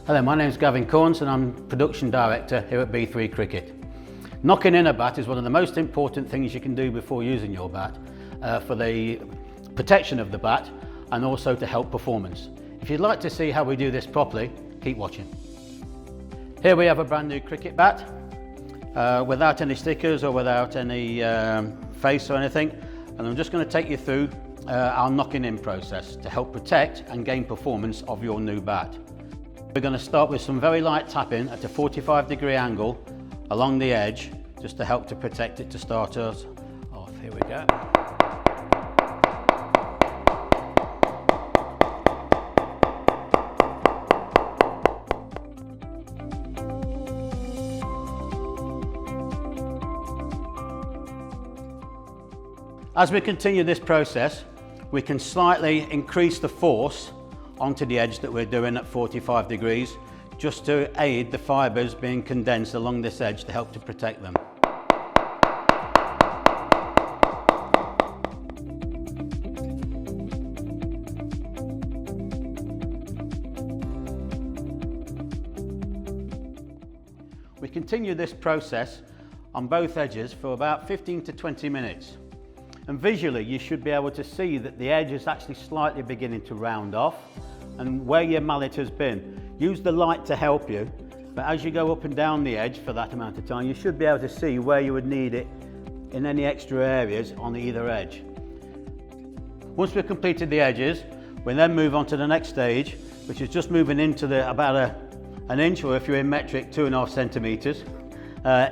Hello, my name is Gavin Corns and I'm Production Director here at B3 Cricket. Knocking in a bat is one of the most important things you can do before using your bat for the protection of the bat and also to help performance. If you'd like to see how we do this properly, keep watching. Here we have a brand new cricket bat without any stickers or without any face or anything, and I'm just going to take you through our knocking in process to help protect and gain performance of your new bat. We're going to start with some very light tapping at a 45-degree angle along the edge, just to help to protect it to start us off. Here we go. As we continue this process, we can slightly increase the force onto the edge that we're doing at 45 degrees, just to aid the fibres being condensed along this edge to help to protect them. We continue this process on both edges for about 15 to 20 minutes. And visually you should be able to see that the edge is actually slightly beginning to round off, and where your mallet has been. Use the light to help you, but as you go up and down the edge for that amount of time, you should be able to see where you would need it in any extra areas on either edge. Once we've completed the edges, we then move on to the next stage, which is just moving into about an inch, or if you're in metric, 2.5 centimetres,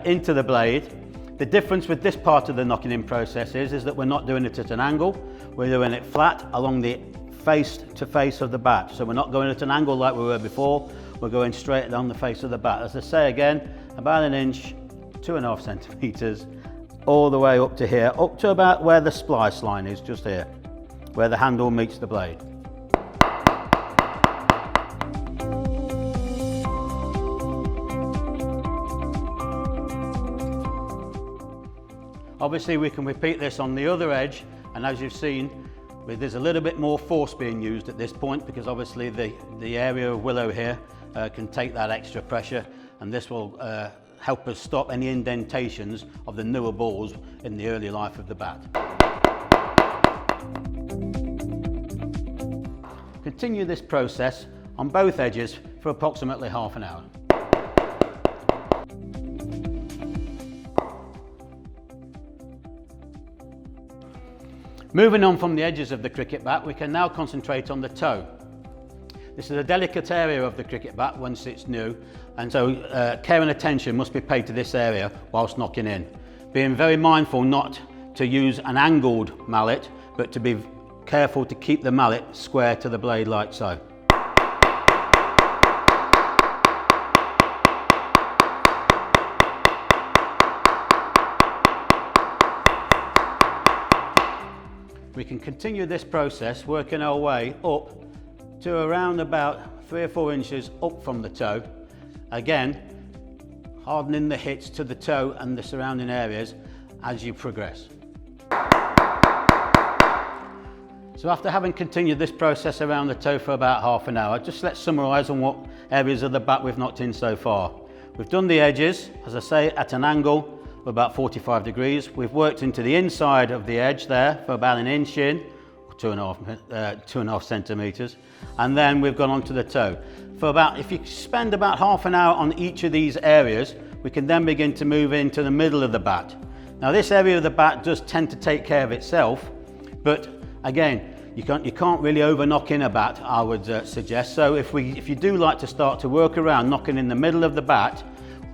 into the blade. The difference with this part of the knocking in process is that we're not doing it at an angle, we're doing it flat along the face to face of the bat. So we're not going at an angle like we were before, we're going straight down the face of the bat. As I say again, about an inch, 2.5 centimetres, all the way up to here, up to about where the splice line is, just here, where the handle meets the blade. Obviously we can repeat this on the other edge, and as you've seen, there's a little bit more force being used at this point, because obviously the area of willow here can take that extra pressure, and this will help us stop any indentations of the newer balls in the early life of the bat. Continue this process on both edges for approximately half an hour. Moving on from the edges of the cricket bat, we can now concentrate on the toe. This is a delicate area of the cricket bat once it's new, and so care and attention must be paid to this area whilst knocking in. Being very mindful not to use an angled mallet, but to be careful to keep the mallet square to the blade like so. We can continue this process working our way up to around about 3 or 4 inches up from the toe. Again, hardening the hits to the toe and the surrounding areas as you progress. So after having continued this process around the toe for about half an hour, just let's summarise on what areas of the bat we've knocked in so far. We've done the edges, as I say, at an angle of about 45 degrees. We've worked into the inside of the edge there for about an inch in, 2.5 centimetres, and then we've gone on to the toe. If you spend about half an hour on each of these areas, we can then begin to move into the middle of the bat. Now this area of the bat does tend to take care of itself, but again, you can't really over knock in a bat, I would suggest. So if you do like to start to work around knocking in the middle of the bat,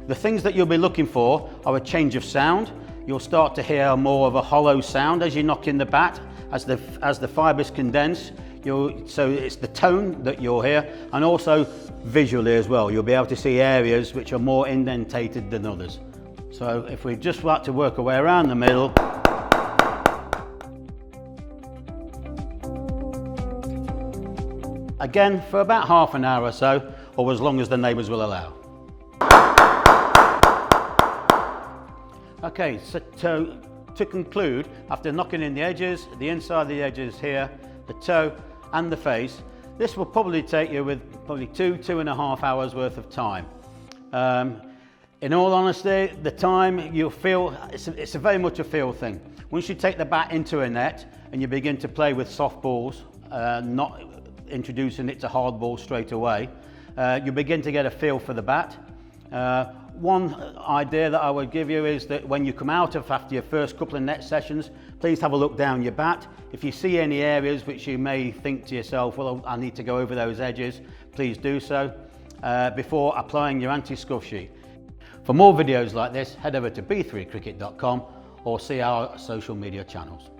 the things that you'll be looking for are a change of sound. You'll start to hear more of a hollow sound as you knock in the bat, as the fibres condense. So it's the tone that you'll hear, and also visually as well. You'll be able to see areas which are more indentated than others. So if we just like to work our way around the middle, again for about half an hour or so, or as long as the neighbours will allow. Okay, so to conclude, after knocking in the edges, the inside of the edges here, the toe and the face, This will probably take you with probably 2.5 hours worth of time. In all honesty, the time you'll feel, it's a very much a feel thing. Once you take the bat into a net and you begin to play with soft balls, not introducing it to hard balls straight away, you begin to get a feel for the bat. One idea that I would give you is that when you come out of after your first couple of net sessions, please have a look down your bat. If you see any areas which you may think to yourself, well, I need to go over those edges, please do so before applying your anti-scuff sheet. For more videos like this, head over to b3cricket.com or see our social media channels.